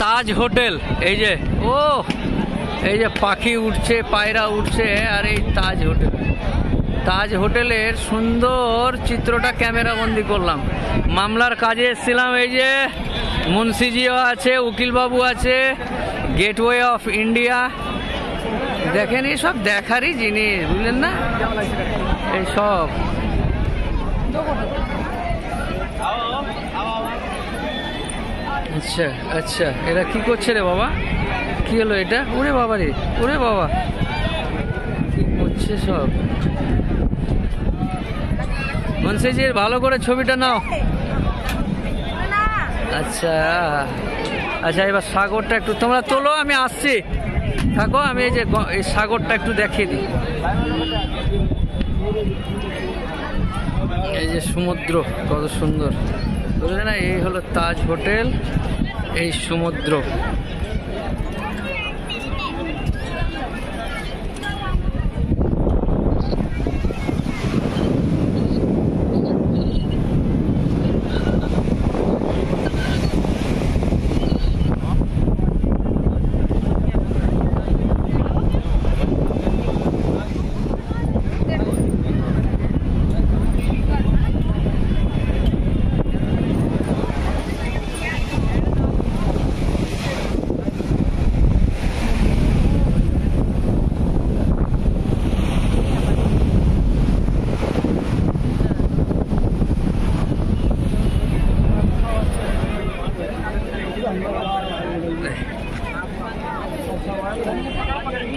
তাজ hotel. এই যে ও এই যে পাখি উঠছে, পায়রা উঠছে, আর এই তাজ হোটেল। তাজ হোটেলের সুন্দর চিত্রটা ক্যামেরা বন্দি করলাম। মামলার কাজে এসেছিলাম। এই যে মুন্সিজিও আছে, উকিলবাবু আছে, গেটওয়ে অফ ইন্ডিয়া। দেখেন এই সব দেখারই জিনিস, বুঝলেন না? এই সব আচ্ছা আচ্ছা, এরা কি করছে রে বাবা? কি হলো এটা? ওরে বাবা রে, ওরে বাবা, কি করছে সব? মুন্সিজির ভালো করে ছবিটা নাও। আচ্ছা আচ্ছা, এবার সাগরটা একটু তোমরা তোলো, আমি আসছি, থাকো। আমি এই যে এই সাগরটা একটু দেখিয়ে দিই। এই যে সমুদ্র কত সুন্দর, বুঝলে না? এই হলো তাজ হোটেল, এই সমুদ্র।